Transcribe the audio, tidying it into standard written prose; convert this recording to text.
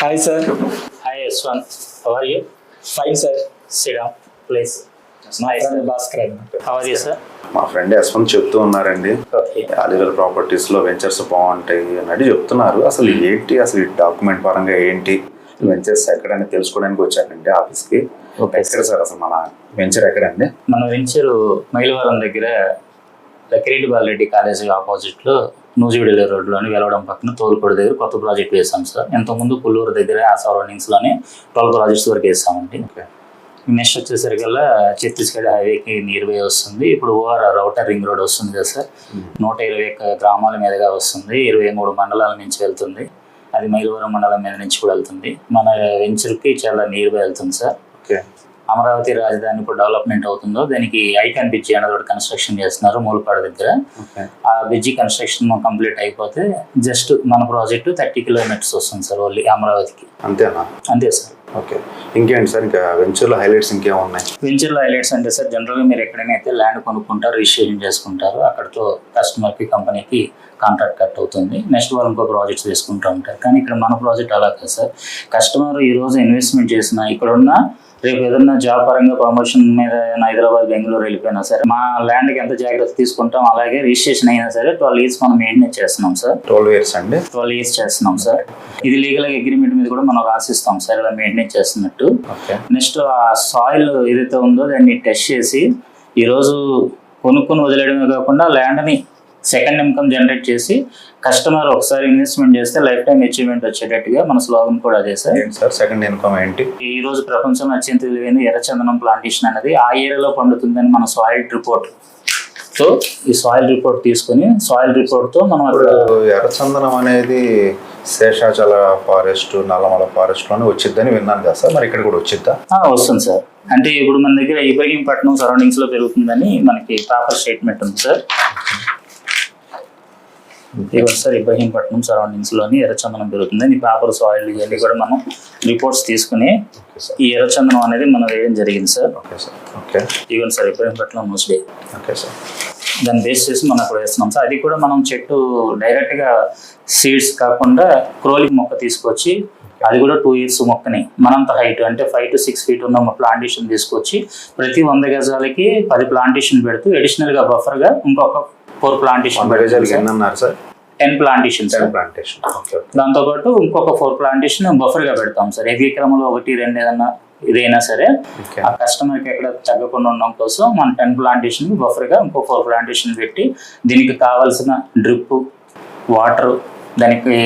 Hi, sir. Hi, S1. How are you? Fine, sir. Sit down, please. My friend Bhaskar. How are you, sir? మా friend Yashwant చెప్తూ ఉన్నారండి, Okay. అలీగల్ ప్రాపర్టీస్లో ventures బాగుంటాయి అన్నట్టు చెప్తున్నారు. అసలు ఏంటి, అసలు ఈ డాక్యుమెంట్ పరంగా ఏంటి, వెంచర్స్ ఎక్కడని తెలుసుకోవడానికి వచ్చారండి ఆఫీస్కి. Okay, ఎక్కడ సార్ అసలు మన వెంచర్ ఎక్కడండి? మన వెంచరు మైలవరం దగ్గర లక్కిరెడ్డి బాలరెడ్డి కాలేజ్ ఆపోజిట్లో నూజివీడు రోడ్లోని వెలవడం పక్కన తోలుపొడి దగ్గర కొత్త ప్రాజెక్ట్ వేసాం సార్. ఎంతకుముందు పుల్లూరు దగ్గర ఆ సరౌండింగ్స్లోనే 12 ప్రాజెక్ట్స్ వరకు వేసామండి. నెక్స్ట్ వచ్చేసరికల్లా ఛత్తీస్గఢ్ హైవేకి నియర్ బై వస్తుంది. ఇప్పుడు ఓఆర్ ఔటర్ రింగ్ రోడ్ వస్తుంది కదా సార్, 120 గ్రామాల మీదుగా వస్తుంది. 23 మండలాల నుంచి వెళ్తుంది. అది మైలవరం మండలం మీద నుంచి కూడా వెళ్తుంది. మన వెంచర్కి చాలా నియర్ బై వెళ్తుంది సార్. ఓకే. అమరావతి రాజధాని ఇప్పుడు డెవలప్మెంట్ అవుతుందో దానికి ఐకాన్ బ్రిడ్జి అనేది ఒకటి కన్స్ట్రక్షన్ చేస్తున్నారు మూలపాడు దగ్గర. ఆ బ్రిడ్జి కన్స్ట్రక్షన్ కంప్లీట్ అయిపోతే జస్ట్ మన ప్రాజెక్టు 30 కిలోమీటర్స్ వస్తుంది సార్ ఓన్లీ అమరావతికి. అంతేనా? అంతే సార్. ఓకే. ఇంకేంటి సార్, ఇంకా వెంచర్లో హైలైట్స్ ఇంకేమున్నాయి? వెంచర్లో హైలైట్స్ అంటే సార్, జనరల్గా మీరు ఎక్కడైనా అయితే ల్యాండ్ కొనుక్కుంటారు, రిజిస్ట్రేషన్ చేసుకుంటారు, అక్కడతో కస్టమర్కి కంపెనీకి కాంట్రాక్ట్ కట్ అవుతుంది. నెక్స్ట్ వాళ్ళు ఇంకో ప్రాజెక్ట్స్ తీసుకుంటూ ఉంటారు. కానీ ఇక్కడ మన ప్రాజెక్ట్ అలా కాదు సార్. కస్టమర్ ఈరోజు ఇన్వెస్ట్మెంట్ చేసిన ఇక్కడున్న రేపు ఏదన్నా జాబ్ పరంగా ప్రమోషన్ మీద హైదరాబాద్ బెంగళూరు వెళ్ళిపోయినా సరే మా ల్యాండ్కి ఎంత జాగ్రత్త తీసుకుంటాం, అలాగే రిజిస్ట్రేషన్ అయినా సరే 12 years మనం మెయింటైన్ చేస్తున్నాం సార్. 12 years అండి? 12 years చేస్తున్నాం సార్. ఇది లీగల్ అగ్రిమెంట్ మీద కూడా మనం రాసిస్తాం సార్ ఇలా మెయింటైన్ చేస్తున్నట్టు. నెక్స్ట్ ఆ సాయిల్ ఏదైతే ఉందో దాన్ని టెస్ట్ చేసి ఈరోజు కొనుక్కొని వదిలేయడమే కాకుండా ల్యాండ్ని సెకండ్ ఇన్కమ్ జనరేట్ చేసి కస్టమర్ ఒకసారి ఇన్వెస్ట్మెంట్ చేస్తే లైఫ్ టైం అచీవ్మెంట్ వచ్చేటట్టుగా మన స్లోగన్ కూడా అదే సార్. సెకండ్ ఇన్కమ్ ఏంటి? ఈ రోజు ప్రపంచంలో అత్యంత విలువైన ఎర్రచందనం ప్లాంటేషన్ అనేది ఆ ఏరియాలో పండుతుందని మన సాయిల్ రిపోర్ట్. సో ఈ సాయిల్ రిపోర్ట్ తీసుకుని సాయిల్ రిపోర్ట్తో మనం ఎర్రచందనం అనేది శేషాచల ఫారెస్ట్, నల్లమల ఫారెస్ట్లోనే వచ్చిద్దని విన్నాను కదా సార్, మరి ఇక్కడ కూడా వచ్చిద్దా? వస్తుంది సార్. అంటే ఇప్పుడు మన దగ్గర ఇబ్రహీంపట్నం సరౌండింగ్స్లో పెరుగుతుందని మనకి ప్రాపర్ స్టేట్మెంట్ ఉంది సార్. సార్ ఇబ్రహీంపట్నం సరౌండింగ్స్లోని ఎర్రచందనం పెరుగుతుంది. ఈ పేపర్ సాయిల్ ఇవన్నీ కూడా మనం రిపోర్ట్స్ తీసుకుని ఈ ఎర్రచందనం అనేది మనం వేయడం జరిగింది సార్. ఇవన్నీ sir Ibrahimpatnam mostly. Okay sir. దాన్ని బేస్ చేసి మనం అక్కడ వేస్తున్నాం సార్. అది కూడా మనం చెట్టు డైరెక్ట్గా సీడ్స్ కాకుండా క్రోలింగ్ మొక్క తీసుకొచ్చి అది కూడా 2 years మొక్కని మనంత హైట్ అంటే 5 to 6 feet ఉన్న ప్లాంటేషన్ తీసుకొచ్చి ప్రతి 100 గజాలకి 10 ప్లాంటేషన్ పెడుతూ అడిషనల్గా బఫర్గా ఇంకొక 4 ప్లాంటేషన్. 10 plantation sir. దాంతోపాటు ఇంకొక 4 ప్లాంటేషన్ బఫర్గా పెడతాం సార్. ఎకరంలో 1, 2 ఏదన్నా ఇదైనా సరే ఆ కస్టమర్కి ఎక్కడ తగ్గకుండా ఉండడం కోసం మన 10 ప్లాంటేషన్ బఫర్గా ఇంకో 4 ప్లాంటేషన్ పెట్టి దీనికి కావాల్సిన డ్రిప్ వాటర్ దానికి